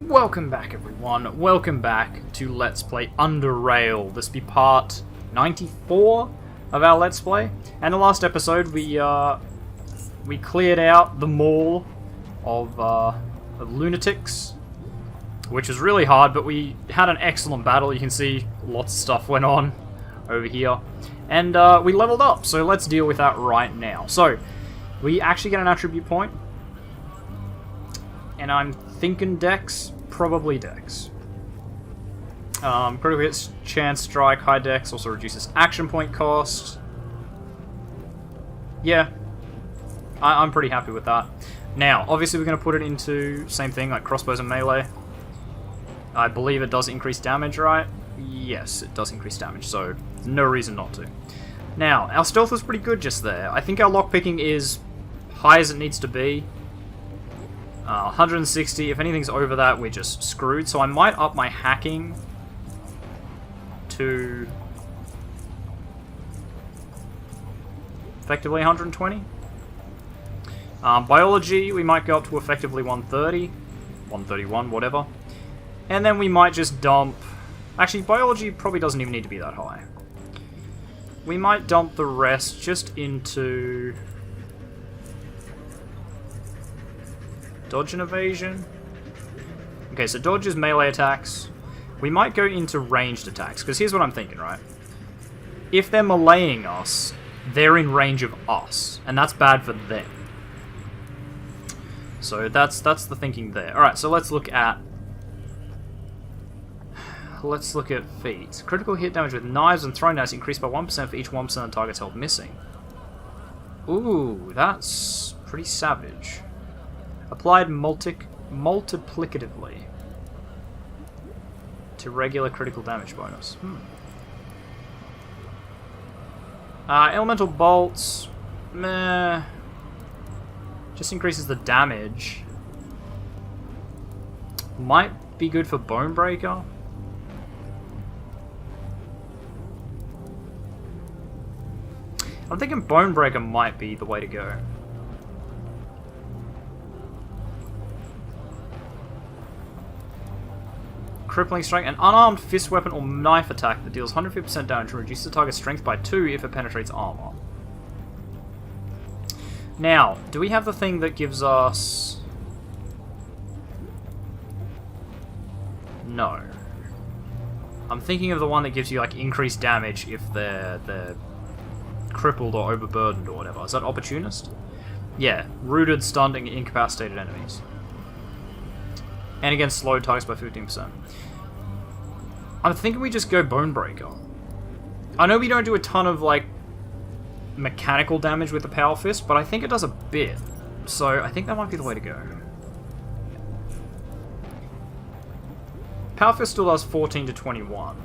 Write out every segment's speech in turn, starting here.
Welcome back, everyone. Welcome back to Let's Play UnderRail. This be part 94 of our Let's Play. And the last episode, we cleared out the mall of Lunatics, which was really hard, but we had an excellent battle. You can see lots of stuff went on over here. And we leveled up, so let's deal with that right now. So, we actually get an attribute point. And I'm thinking Dex, probably Dex. Critical hits, chance strike, high Dex, also reduces action point cost. Yeah, I'm pretty happy with that. Now, obviously we're going to put it into, same thing, like crossbows and melee. I believe it does increase damage, right? Yes, it does increase damage, so no reason not to. Now, our stealth was pretty good just there. I think our lockpicking is high as it needs to be. 160, if anything's over that, we're just screwed. So I might up my hacking to effectively 120. Biology, we might go up to effectively 130, 131, whatever. And then we might just dump... Actually, biology probably doesn't even need to be that high. We might dump the rest just into... dodge and evasion. Okay, so dodge is melee attacks. We might go into ranged attacks, because here's what I'm thinking, right? If they're meleeing us, they're in range of us, and that's bad for them. So that's the thinking there. Alright, so let's look at feats. Critical hit damage with knives and throwing knives increased by 1% for each 1% of the target's health missing. Ooh, that's pretty savage. Applied multiplicatively to regular critical damage bonus. Elemental bolts, meh. Just increases the damage. Might be good for Bone Breaker. I'm thinking Bone Breaker might be the way to go. Crippling strike, an unarmed fist weapon or knife attack that deals 150% damage and reduces the target's strength by 2 if it penetrates armor. Now, do we have the thing that gives us... No. I'm thinking of the one that gives you like increased damage if they're crippled or overburdened or whatever. Is that Opportunist? Yeah, rooted, stunned, and incapacitated enemies. And against slowed targets by 15%. I'm thinking we just go Bone Breaker. I know we don't do a ton of, like, mechanical damage with the Power Fist, but I think it does a bit. So I think that might be the way to go. Power Fist still does 14 to 21.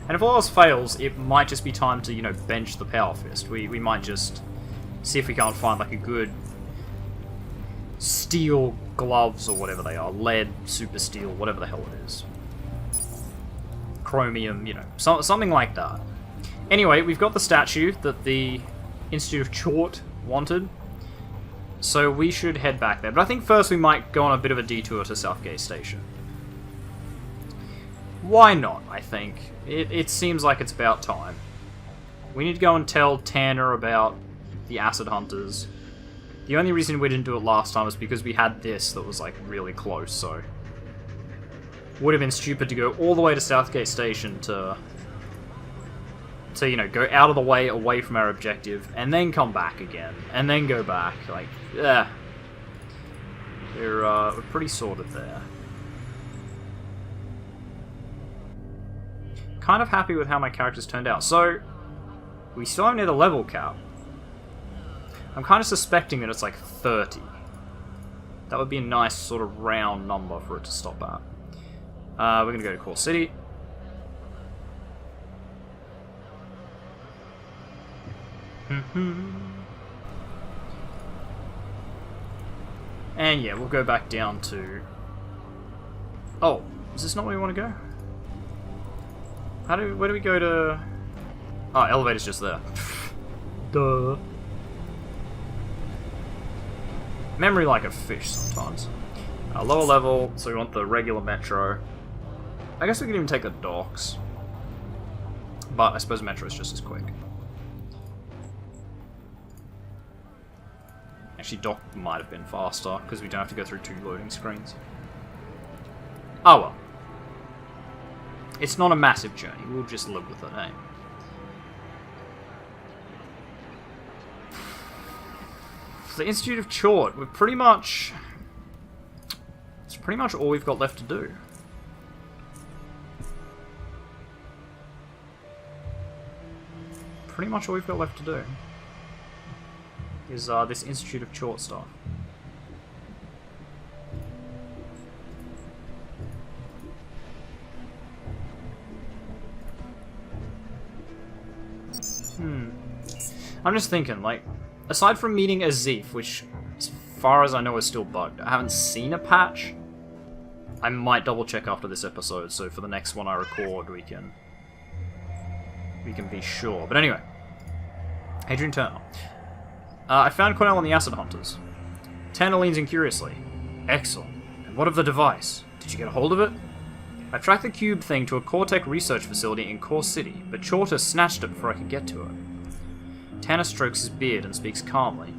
And if all else fails, it might just be time to, you know, bench the Power Fist. We might just see if we can't find, like, a good steel gloves or whatever they are. Lead, super steel, whatever the hell it is. Chromium, you know, something like that. Anyway, we've got the statue that the Institute of Tchort wanted. So we should head back there. But I think first we might go on a bit of a detour to Southgate Station. Why not, I think. It seems like it's about time. We need to go and tell Tanner about the Acid Hunters. The only reason we didn't do it last time was because we had this that was, like, really close, so... Would have been stupid to go all the way to Southgate Station to, you know, go out of the way away from our objective, and then come back again, and then go back, like, we're pretty sorted there. Kind of happy with how my characters turned out. So, we still haven't hit the level cap. I'm kind of suspecting that it's like 30. That would be a nice sort of round number for it to stop at. We're going to go to Core City. And yeah, we'll go back down to... Oh, is this not where we want to go? Where do we go to... Oh, elevator's just there. Duh. Memory like a fish sometimes. Lower level, so we want the regular metro. I guess we could even take the docks. But I suppose metro is just as quick. Actually, dock might have been faster, because we don't have to go through 2 loading screens. Oh well. It's not a massive journey, we'll just live with it, eh? The Institute of Tchort, we're pretty much... It's pretty much all we've got left to do. Pretty much all we've got left to do is this Institute of Tchort stuff. I'm just thinking, like, aside from meeting Azif, which, as far as I know, is still bugged, I haven't seen a patch. I might double check after this episode, so for the next one I record, we can be sure. But anyway, Adrian Turner. I found Cornell and the Acid Hunters. Tanner leans in curiously. Excellent. And what of the device? Did you get a hold of it? I tracked the cube thing to a Cortec research facility in Core City, but Tchort has snatched it before I could get to it. Tanner strokes his beard and speaks calmly.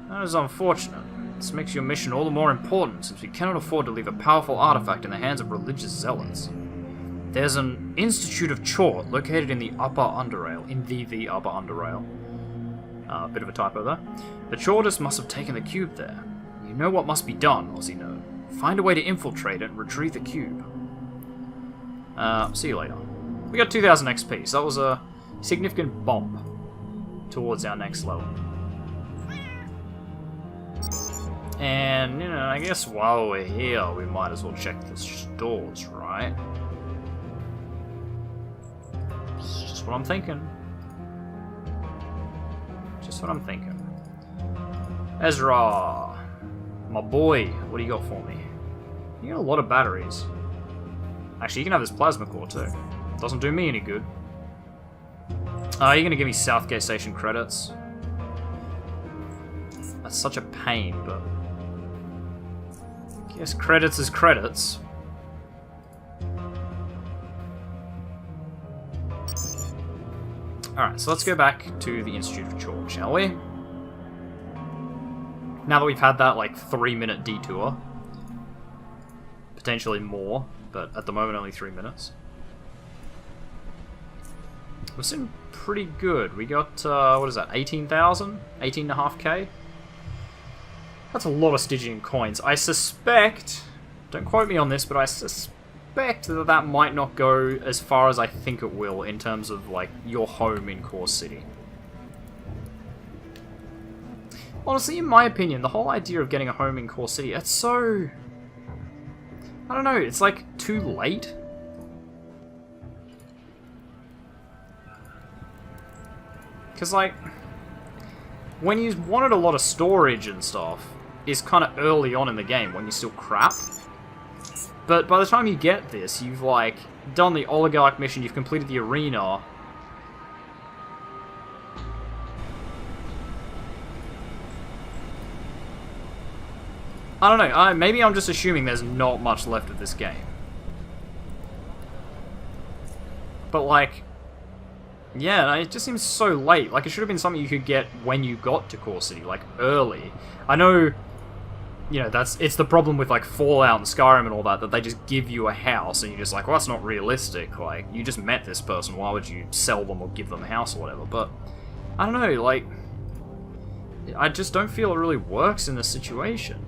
That is unfortunate. This makes your mission all the more important, since we cannot afford to leave a powerful artifact in the hands of religious zealots. There's an Institute of Tchort located in the upper UnderRail. In the upper UnderRail. Bit of a typo there. The Tchortists must have taken the cube there. You know what must be done, UnderRail. Find a way to infiltrate it and retrieve the cube. See you later. We got 2000 XP, so that was a significant bump towards our next level. And, you know, I guess while we're here, we might as well check the stores, right? It's just what I'm thinking. Just what I'm thinking. Ezra, my boy, what do you got for me? You got a lot of batteries. Actually, you can have this plasma core too. Doesn't do me any good. You're gonna give me Southgate Station credits. That's such a pain, but... I guess credits is credits. Alright, so let's go back to the Institute of Tchort, shall we? Now that we've had that, like, 3-minute detour. Potentially more, but at the moment only 3 minutes. We're sitting pretty good. We got, what is that, 18,000? 18.5k? That's a lot of Stygian coins. I suspect, don't quote me on this, but I suspect that that might not go as far as I think it will in terms of, like, your home in Core City. Honestly, in my opinion, the whole idea of getting a home in Core City, it's so... I don't know, it's like too late. Because, like, when you wanted a lot of storage and stuff, is kind of early on in the game, when you're still crap. But by the time you get this, you've, like, done the Oligarch mission, you've completed the arena. I don't know, maybe I'm just assuming there's not much left of this game. But, like... yeah, it just seems so late. Like, it should have been something you could get when you got to Core City, like, early. I know, you know, it's the problem with, like, Fallout and Skyrim and all that, that they just give you a house, and you're just like, well, that's not realistic. Like, you just met this person, why would you sell them or give them a house or whatever? But, I don't know, like, I just don't feel it really works in this situation.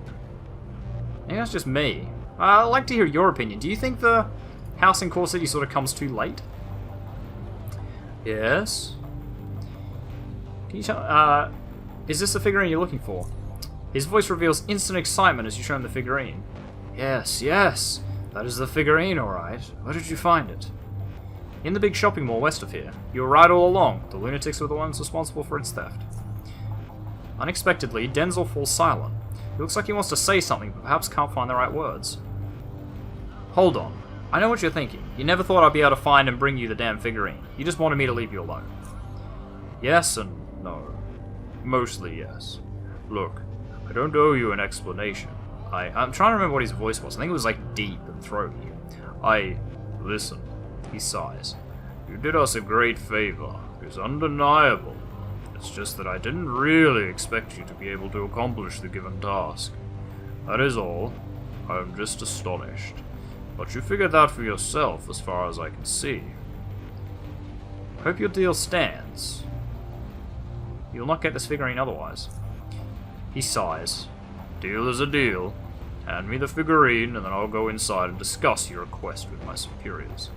Maybe that's just me. I'd like to hear your opinion. Do you think the house in Core City sort of comes too late? Yes? Can you tell, is this the figurine you're looking for? His voice reveals instant excitement as you show him the figurine. Yes, yes, that is the figurine, alright. Where did you find it? In the big shopping mall west of here. You were right all along. The Lunatics were the ones responsible for its theft. Unexpectedly, Denzel falls silent. He looks like he wants to say something, but perhaps can't find the right words. Hold on. I know what you're thinking. You never thought I'd be able to find and bring you the damn figurine. You just wanted me to leave you alone. Yes and no. Mostly yes. Look, I don't owe you an explanation. I'm trying to remember what his voice was. I think it was like deep and throaty. Listen, he sighs. You did us a great favor. It's undeniable. It's just that I didn't really expect you to be able to accomplish the given task. That is all. I am just astonished. But you figured that for yourself, as far as I can see. Hope your deal stands. You'll not get this figurine otherwise. He sighs. Deal is a deal. Hand me the figurine, and then I'll go inside and discuss your request with my superiors.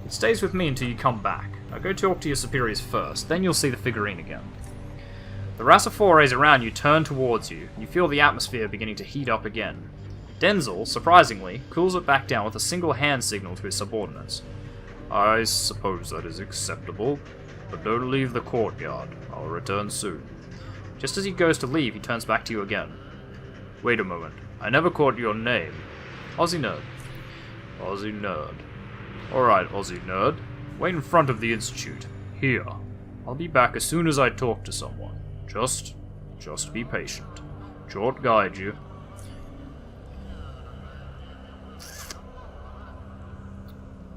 It stays with me until you come back. Now go talk to your superiors first, then you'll see the figurine again. The Rassophores around you turn towards you. You feel the atmosphere beginning to heat up again. Denzel, surprisingly, cools it back down with a single hand signal to his subordinates. I suppose that is acceptable, but don't leave the courtyard. I'll return soon. Just as he goes to leave, he turns back to you again. Wait a moment. I never caught your name. TheOzzieNerd. TheOzzieNerd. Alright, TheOzzieNerd. Wait in front of the Institute. Here. I'll be back as soon as I talk to someone. Just be patient. Tchort guide you.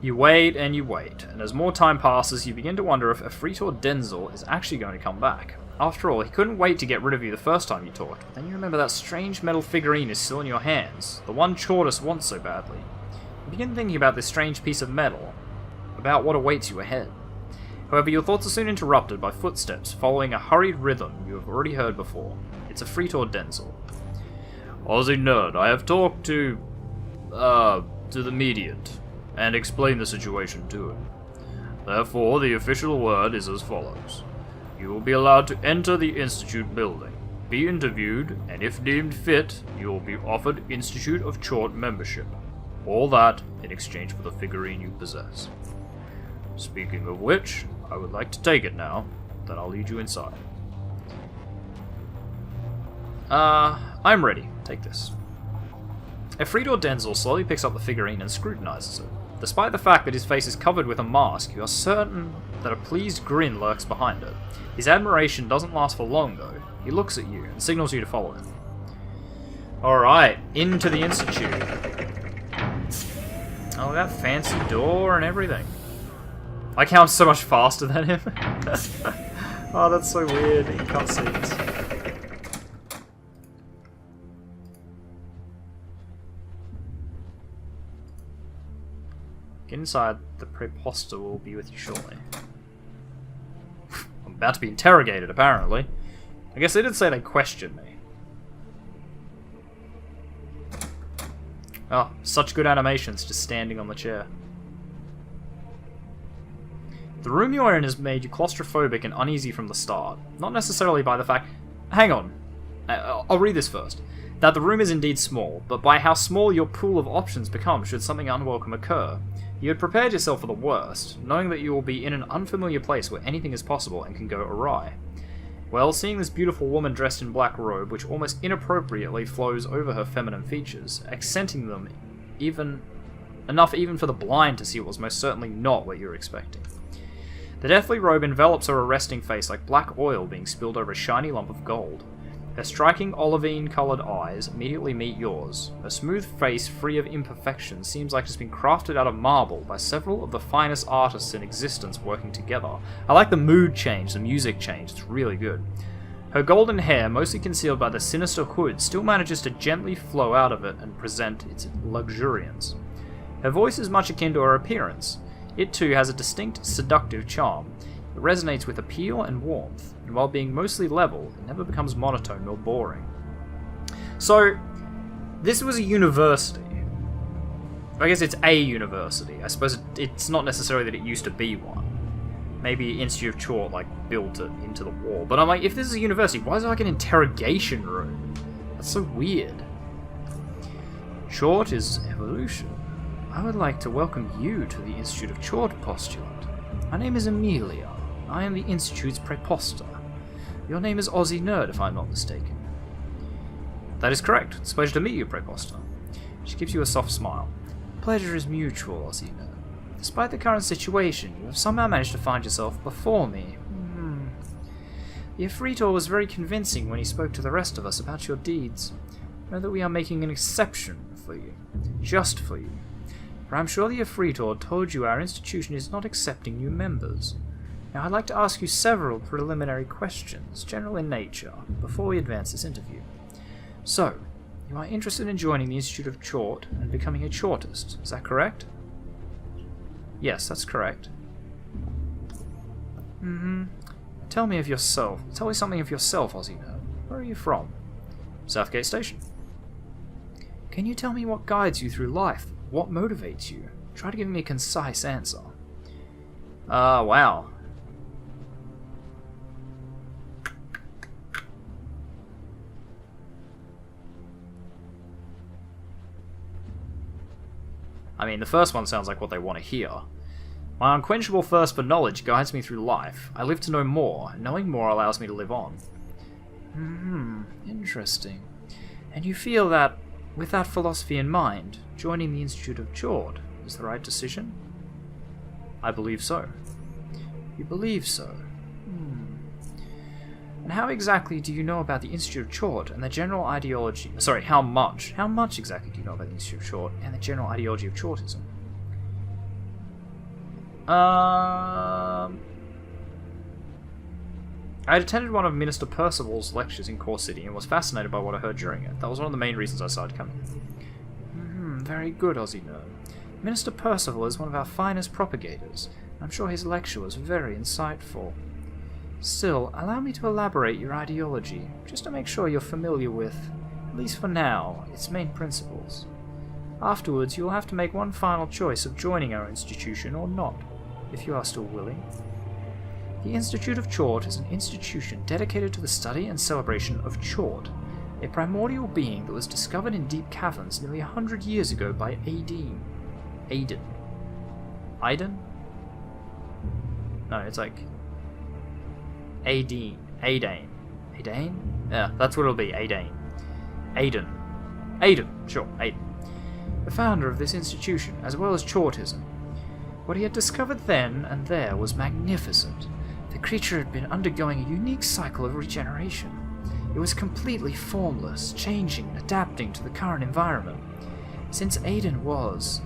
You wait, and as more time passes, you begin to wonder if Ifrit Denzel is actually going to come back. After all, he couldn't wait to get rid of you the first time you talked, but then you remember that strange metal figurine is still in your hands, the one Tchortus wants so badly. You begin thinking about this strange piece of metal, about what awaits you ahead. However, your thoughts are soon interrupted by footsteps following a hurried rhythm you have already heard before. It's Ifrit Denzel. TheOzzieNerd, I have talked to the mediant, and explained the situation to him. Therefore, the official word is as follows. You will be allowed to enter the Institute building, be interviewed, and if deemed fit, you will be offered Institute of Tchort membership. All that in exchange for the figurine you possess. Speaking of which, I would like to take it now, then I'll lead you inside. I'm ready. Take this. Ifrit Denzel slowly picks up the figurine and scrutinizes it. Despite the fact that his face is covered with a mask, you are certain that a pleased grin lurks behind it. His admiration doesn't last for long, though. He looks at you and signals you to follow him. Alright, into the Institute. Oh, that fancy door and everything. I count so much faster than him. Oh, that's so weird in cutscenes. Get inside, the preposter will be with you shortly. I'm about to be interrogated, apparently. I guess they did say they questioned me. Oh, such good animations just standing on the chair. The room you're in has made you claustrophobic and uneasy from the start. Not necessarily by the fact... Hang on. I'll read this first. That the room is indeed small, but by how small your pool of options becomes should something unwelcome occur. You had prepared yourself for the worst, knowing that you will be in an unfamiliar place where anything is possible and can go awry. Well, seeing this beautiful woman dressed in black robe, which almost inappropriately flows over her feminine features, accenting them enough even for the blind to see what was most certainly not what you were expecting. The deathly robe envelops her arresting face like black oil being spilled over a shiny lump of gold. Her striking olivine-coloured eyes immediately meet yours. Her smooth face, free of imperfections, seems like it's been crafted out of marble by several of the finest artists in existence working together. I like the mood change, the music change, it's really good. Her golden hair, mostly concealed by the sinister hood, still manages to gently flow out of it and present its luxuriance. Her voice is much akin to her appearance. It too has a distinct, seductive charm. It resonates with appeal and warmth, and while being mostly level, it never becomes monotone nor boring. So, this was a university. I guess it's a university. I suppose it's not necessarily that it used to be one. Maybe Institute of Tchort, built it into the wall. But I'm like, if this is a university, why is it like an interrogation room? That's so weird. Tchort is evolution. I would like to welcome you to the Institute of Tchort postulant. My name is Amelia. I am the Institute's preposter. Your name is TheOzzieNerd, if I'm not mistaken. That is correct. It's a pleasure to meet you, preposter. She gives you a soft smile. Pleasure is mutual, TheOzzieNerd. Despite the current situation, you have somehow managed to find yourself before me. The Ifrit was very convincing when he spoke to the rest of us about your deeds. know that we are making an exception for you. Just for you. For I'm sure the Ifritor told you our institution is not accepting new members. Now I'd like to ask you several preliminary questions, general in nature, before we advance this interview. So, you are interested in joining the Institute of Tchort and becoming a Tchortist, is that correct? Yes, that's correct. Tell me something of yourself, UnderRail. Where are you from? Southgate Station. Can you tell me what guides you through life? What motivates you? Try to give me a concise answer. Wow. I mean, the first one sounds like what they want to hear. My unquenchable thirst for knowledge guides me through life. I live to know more, and knowing more allows me to live on. Interesting. And you feel that, with that philosophy in mind, joining the Institute of Tchort is the right decision? I believe so. You believe so? And how exactly do you know about the Institute of Tchort and the general ideology... Sorry, how much? How much exactly do you know about the Institute of Tchort and the general ideology of Tchortism? I had attended one of Minister Percival's lectures in Core City and was fascinated by what I heard during it. That was one of the main reasons I started coming. Very good, UnderRail. Minister Percival is one of our finest propagators. I'm sure his lecture was very insightful. Still, allow me to elaborate your ideology, just to make sure you're familiar with, at least for now, its main principles. Afterwards, you'll have to make one final choice of joining our institution or not, if you are still willing. The Institute of Tchort is an institution dedicated to the study and celebration of Tchort, a primordial being that was discovered in deep caverns nearly 100 years ago by Aiden? No, it's like... Aidane? Yeah, that's what it'll be, Aiden, sure, Aiden. The founder of this institution, as well as Tchortism. What he had discovered then and there was magnificent. The creature had been undergoing a unique cycle of regeneration. It was completely formless, changing and adapting to the current environment. Since Aiden was,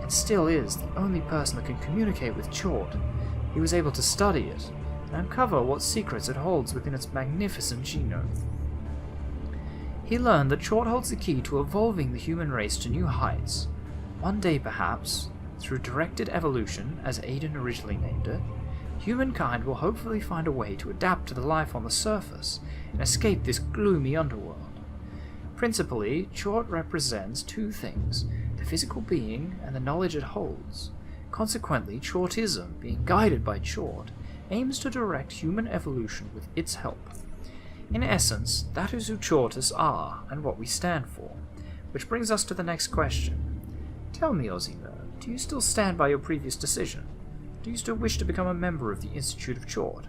and still is, the only person that can communicate with Tchort, he was able to study it and uncover what secrets it holds within its magnificent genome. He learned that Tchort holds the key to evolving the human race to new heights. One day, perhaps, through directed evolution, as Aiden originally named it, humankind will hopefully find a way to adapt to the life on the surface and escape this gloomy underworld. Principally, Tchort represents two things, the physical being and the knowledge it holds. Consequently, Tchortism, being guided by Tchort, aims to direct human evolution with its help. In essence, that is who Tchortists are and what we stand for, which brings us to the next question. Tell me, UnderRail, do you still stand by your previous decision? Do you still wish to become a member of the Institute of Tchort?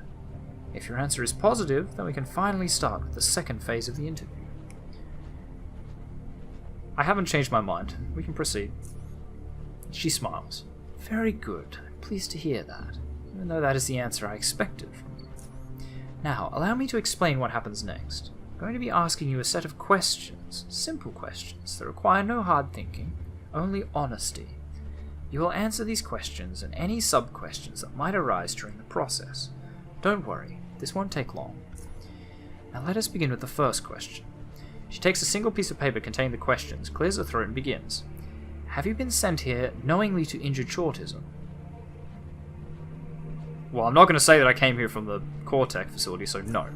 If your answer is positive, then we can finally start with the second phase of the interview. I haven't changed my mind. We can proceed. She smiles. Very good. I'm pleased to hear that, even though that is the answer I expected from you. Now, allow me to explain what happens next. I'm going to be asking you a set of questions, simple questions, that require no hard thinking, only honesty. You will answer these questions and any sub-questions that might arise during the process. Don't worry, this won't take long. Now let us begin with the first question. She takes a single piece of paper containing the questions, clears her throat and begins. Have you been sent here knowingly to injure Tchortism? Well, I'm not going to say that I came here from the Cortec facility, so no.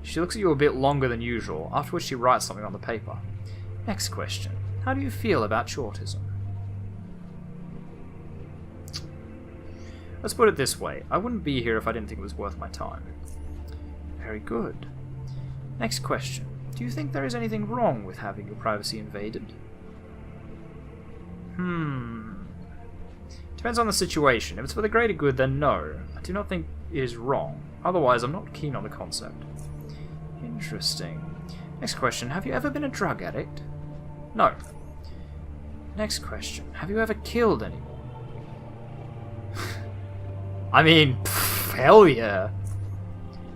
She looks at you a bit longer than usual, after which she writes something on the paper. Next question. How do you feel about Tchortism? Let's put it this way. I wouldn't be here if I didn't think it was worth my time. Very good. Next question. Do you think there is anything wrong with having your privacy invaded? Depends on the situation. If it's for the greater good, then no. I do not think it is wrong. Otherwise, I'm not keen on the concept. Interesting. Next question. Have you ever been a drug addict? No. Next question. Have you ever killed anyone? I mean, hell yeah.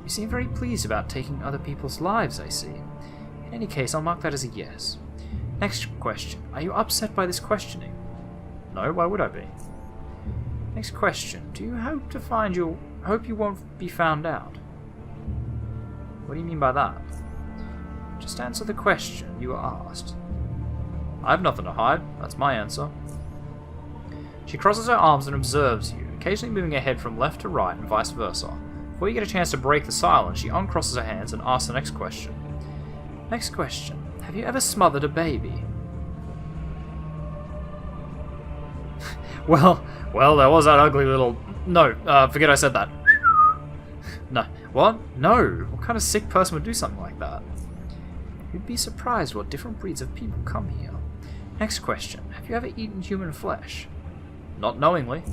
You seem very pleased about taking other people's lives, I see. In any case, I'll mark that as a yes. Next question. Are you upset by this questioning? No, why would I be? Next question. Do you hope you won't be found out? What do you mean by that? Just answer the question you were asked. I have nothing to hide. That's my answer. She crosses her arms and observes you, occasionally moving her head from left to right and vice versa. Before you get a chance to break the silence, she uncrosses her hands and asks the next question. Next question. Have you ever smothered a baby? well, there was that ugly little... No, forget I said that. No. What? No. What kind of sick person would do something like that? You'd be surprised what different breeds of people come here. Next question. Have you ever eaten human flesh? Not knowingly.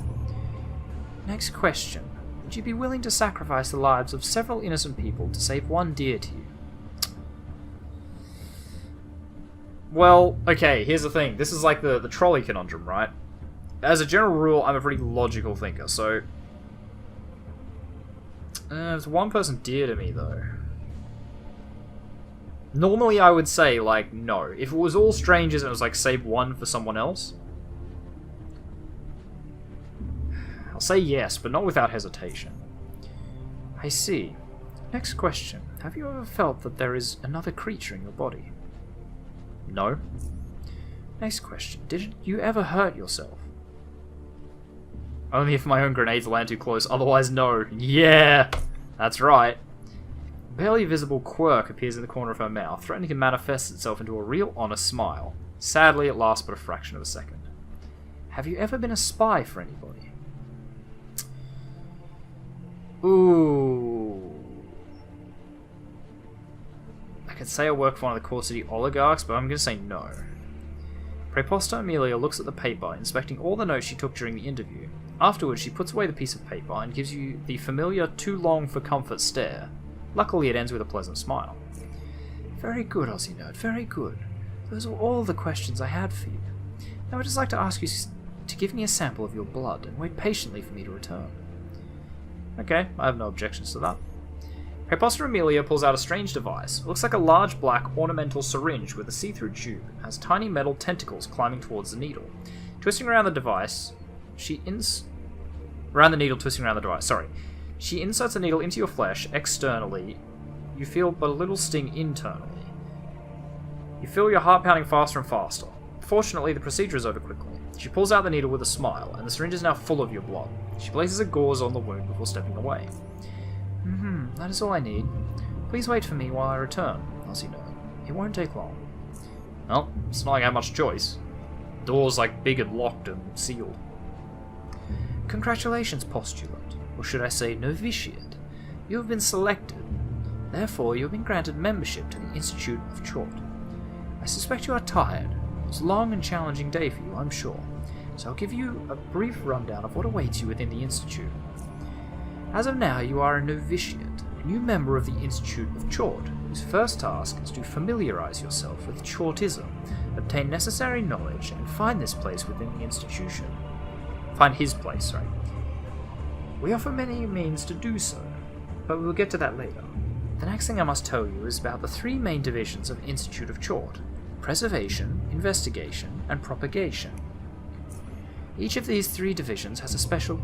Next question. Would you be willing to sacrifice the lives of several innocent people to save one dear to you? Well, okay, here's the thing. This is like the trolley conundrum, right? As a general rule, I'm a pretty logical thinker, so... there's one person dear to me, though. Normally I would say, like, no. If it was all strangers and it was like, save one for someone else, I'll say yes, but not without hesitation. I see. Next question. Have you ever felt that there is another creature in your body? No. Next question. Did you ever hurt yourself? Only if my own grenades land too close, otherwise no. Yeah! That's right. A barely visible quirk appears in the corner of her mouth, threatening to manifest itself into a real honest smile. Sadly, it lasts but a fraction of a second. Have you ever been a spy for anybody? Ooh. I could say I work for one of the Core City oligarchs, but I'm going to say no. Preposter Amelia looks at the paper, inspecting all the notes she took during the interview. Afterwards, she puts away the piece of paper and gives you the familiar too long for comfort stare. Luckily, it ends with a pleasant smile. Very good, OzzieNerd, very good. Those are all the questions I had for you. Now I'd just like to ask you to give me a sample of your blood and wait patiently for me to return. Okay, I have no objections to that. Preposter Amelia pulls out a strange device. It looks like a large black ornamental syringe with a see-through tube. It has tiny metal tentacles climbing towards the needle. Twisting around the device, She inserts a needle into your flesh externally. You feel but a little sting internally. You feel your heart pounding faster and faster. Fortunately, the procedure is over quickly. She pulls out the needle with a smile, and the syringe is now full of your blood. She places a gauze on the wound before stepping away. That is all I need. Please wait for me while I return, OzzieNerd. It won't take long. Well, it's not like I have much choice. The door's like big and locked and sealed. Congratulations, postulant, or should I say novitiate. You have been selected. Therefore, you have been granted membership to the Institute of Tchort. I suspect you are tired. It's a long and challenging day for you, I'm sure. So I'll give you a brief rundown of what awaits you within the Institute. As of now, you are a novitiate, a new member of the Institute of Tchort, whose first task is to familiarize yourself with Tchortism, obtain necessary knowledge, and find this place within the institution. Find his place, sorry. We offer many means to do so, but we'll get to that later. The next thing I must tell you is about the three main divisions of Institute of Tchort: preservation, investigation, and propagation. Each of these three divisions has a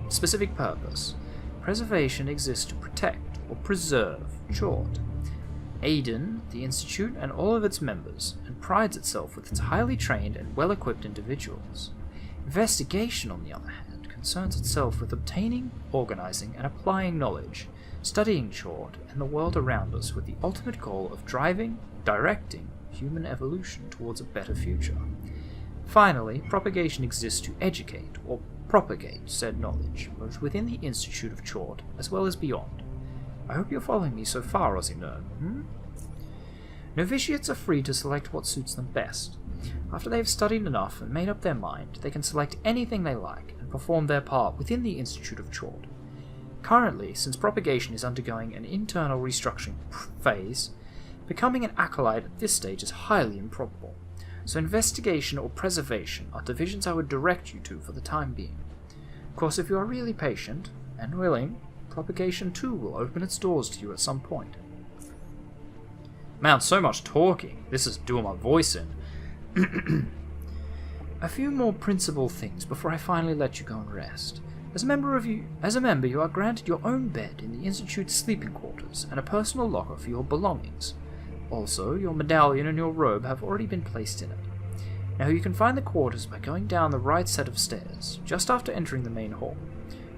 specific purpose. Preservation exists to protect or preserve Tchort. Aiden, the Institute, and all of its members, and prides itself with its highly trained and well-equipped individuals. Investigation, on the other hand, concerns itself with obtaining, organizing, and applying knowledge, studying Tchort and the world around us with the ultimate goal of directing human evolution towards a better future. Finally, propagation exists to educate or propagate said knowledge, both within the Institute of Tchort as well as beyond. I hope you're following me so far, OzzieNerd. Novitiates are free to select what suits them best. After they have studied enough and made up their mind, they can select anything they like and perform their part within the Institute of Tchort. Currently, since propagation is undergoing an internal restructuring phase, becoming an acolyte at this stage is highly improbable. So investigation or preservation are divisions I would direct you to for the time being. Of course, if you are really patient and willing, propagation too will open its doors to you at some point. Man, so much talking. This is doing my voice in. A few more principal things before I finally let you go and rest. As a member, you are granted your own bed in the Institute's sleeping quarters and a personal locker for your belongings. Also, your medallion and your robe have already been placed in it. Now you can find the quarters by going down the right set of stairs, just after entering the main hall.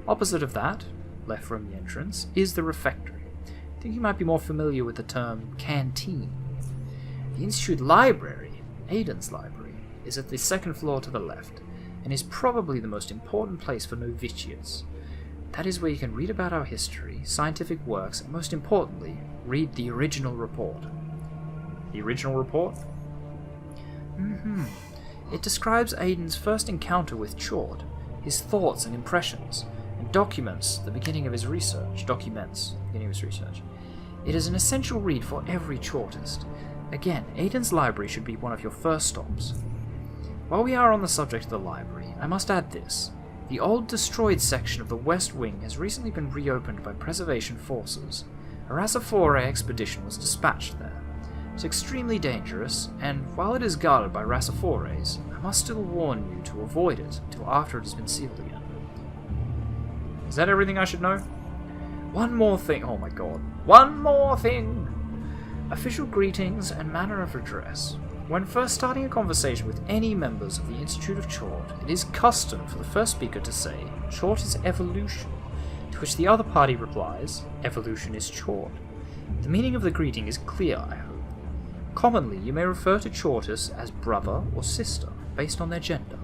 Opposite of that, left from the entrance, is the refectory. I think you might be more familiar with the term canteen. The Institute library, Aiden's library, is at the second floor to the left, and is probably the most important place for novitiates. That is where you can read about our history, scientific works, and most importantly, read the original report. The original report? It describes Aiden's first encounter with Tchort, his thoughts and impressions, and documents the beginning of his research. It is an essential read for every Tchortist. Again, Aiden's library should be one of your first stops. While we are on the subject of the library, I must add this. The old destroyed section of the West Wing has recently been reopened by preservation forces. A Rassafore expedition was dispatched there. It's extremely dangerous, and while it is guarded by Rassafores, I must still warn you to avoid it until after it has been sealed again. Is that everything I should know? One more thing. Oh my god. One more thing! Official greetings and manner of address. When first starting a conversation with any members of the Institute of Tchort, it is custom for the first speaker to say, "Tchort is evolution," to which the other party replies, "Evolution is Tchort." The meaning of the greeting is clear, I hope. Commonly, you may refer to Tchortists as brother or sister, based on their gender,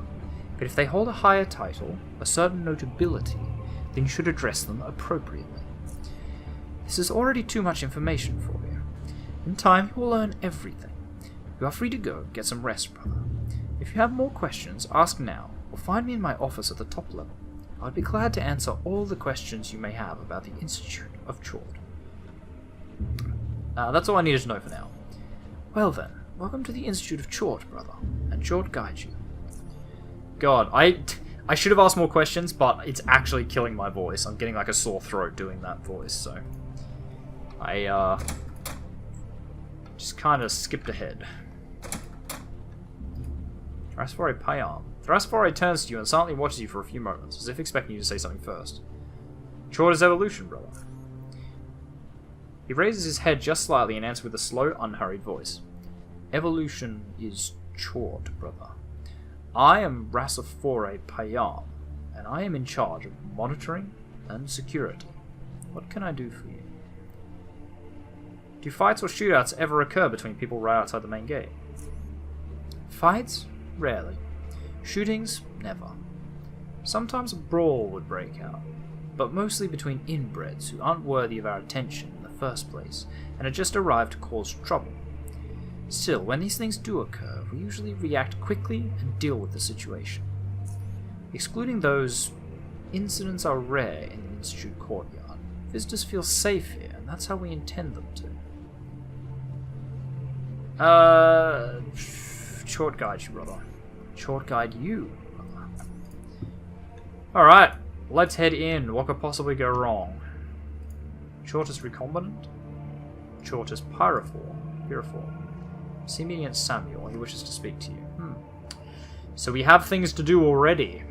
but if they hold a higher title, a certain notability, then you should address them appropriately. This is already too much information for you. In time, you will learn everything. You are free to go, get some rest, brother. If you have more questions, ask now, or find me in my office at the top level. I would be glad to answer all the questions you may have about the Institute of Tchort. That's all I needed to know for now. Well then, welcome to the Institute of Tchort, brother, and Tchort guides you. God, I should have asked more questions, but it's actually killing my voice. I'm getting like a sore throat doing that voice, so I just kind of skipped ahead. Raspberry Payam. The Raspberry turns to you and silently watches you for a few moments, as if expecting you to say something first. Tchort is evolution, brother. He raises his head just slightly and answers with a slow, unhurried voice. Evolution is Tchort, brother. I am Rassafore Payam, and I am in charge of monitoring and security. What can I do for you? Do fights or shootouts ever occur between people right outside the main gate? Fights? Rarely. Shootings? Never. Sometimes a brawl would break out, but mostly between inbreds who aren't worthy of our attention in the first place and had just arrived to cause trouble. Still, when these things do occur, we usually react quickly and deal with the situation. Excluding those, incidents are rare in the Institute courtyard. Visitors feel safe here, and that's how we intend them to. Tchort guide you, brother. Tchort guide you, brother. Alright, let's head in. What could possibly go wrong? Tchortist recombinant? Tchortist pyrophore. Simeon Samuel, he wishes to speak to you. So we have things to do already.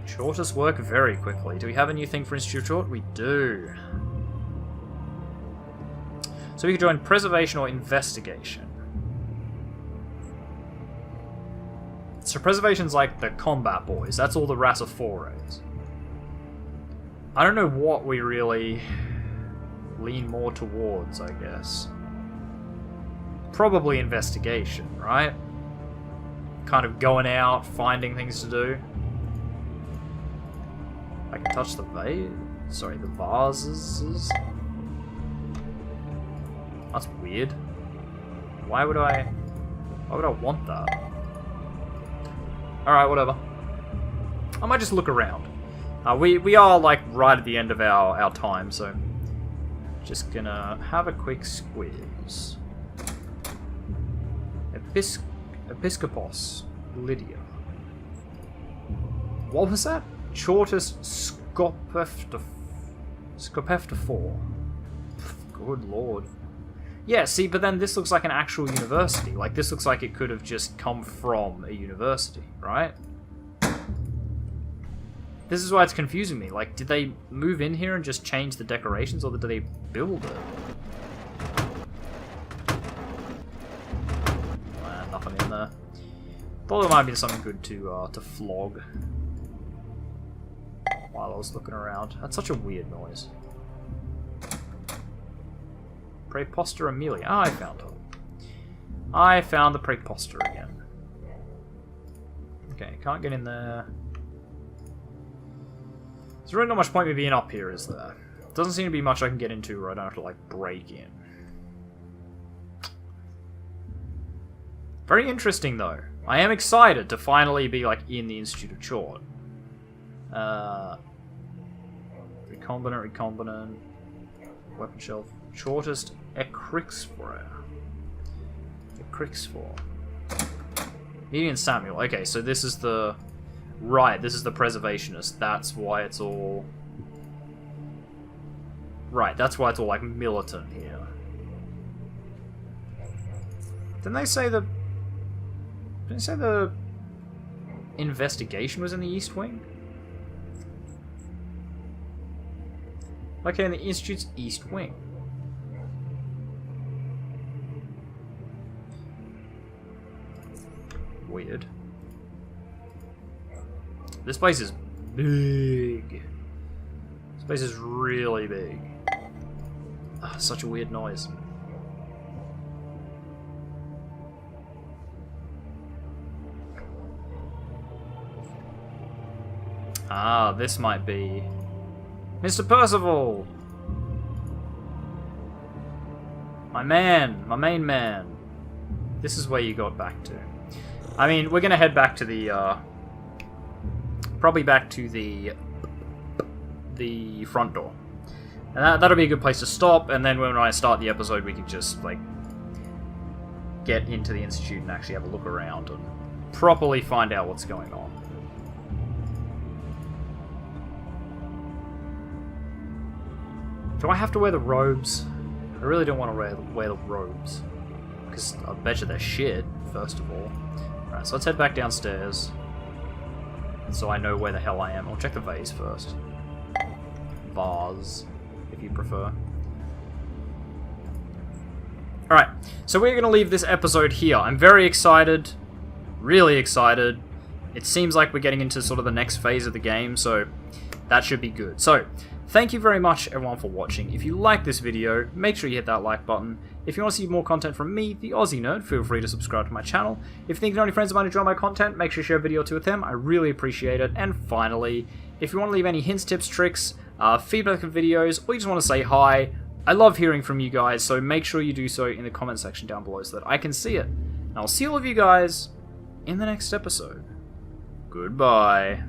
Tchortists work very quickly. Do we have a new thing for Institute of Tchort? We do. So we could join preservation or investigation. So preservation's like the combat boys. That's all the Rassafores. I don't know what we really lean more towards, I guess. Probably investigation, right? Kind of going out, finding things to do. I can touch the vases. That's weird. Why would I want that? Alright, whatever. I might just look around. We are like right at the end of our time, so just gonna have a quick squeeze. Episcopos Lydia. What was that? Tchortist Scopeftophore. Good lord. Yeah, see, but then this looks like an actual university. Like, this looks like it could have just come from a university, right? This is why it's confusing me. Like, did they move in here and just change the decorations, or did they build it? Nothing in there. Thought there might be something good to flog while I was looking around. That's such a weird noise. Preposter Amelia. Ah, I found her. I found the Preposter again. Okay, can't get in there. There's really not much point me being up here, is there? Doesn't seem to be much I can get into where I don't have to, like, break in. Very interesting, though. I am excited to finally be, like, in the Institute of Tchort. Recombinant. Weapon shelf. Shortest Ecrixphora. Median Samuel. Okay, so this is the... Right, this is the preservationist. That's why it's all... Right, that's why it's all, like, militant here. Didn't they say the... Didn't they say the... investigation was in the East Wing? Okay, in the Institute's East Wing. Weird. This place is big. This place is really big. Oh, such a weird noise. Ah, this might be... Mr. Percival! My man, my main man. This is where you got back to. I mean, we're gonna head back to the, probably back to the front door. And that'll be a good place to stop, and then when I start the episode, we can just, like, get into the Institute and actually have a look around and properly find out what's going on. Do I have to wear the robes? I really don't want to wear the robes. Because I bet you they're shit, first of all. Alright, so let's head back downstairs. So I know where the hell I am. I'll check the vase first. Vase, if you prefer. Alright, so we're going to leave this episode here. I'm very excited. Really excited. It seems like we're getting into sort of the next phase of the game, so that should be good. So, thank you very much, everyone, for watching. If you like this video, make sure you hit that like button. If you want to see more content from me, the Aussie Nerd, feel free to subscribe to my channel. If you think you know any friends of mine who enjoy my content, make sure you share a video or two with them. I really appreciate it. And finally, if you want to leave any hints, tips, tricks, feedback of videos, or you just want to say hi, I love hearing from you guys, so make sure you do so in the comment section down below so that I can see it. And I'll see all of you guys in the next episode. Goodbye.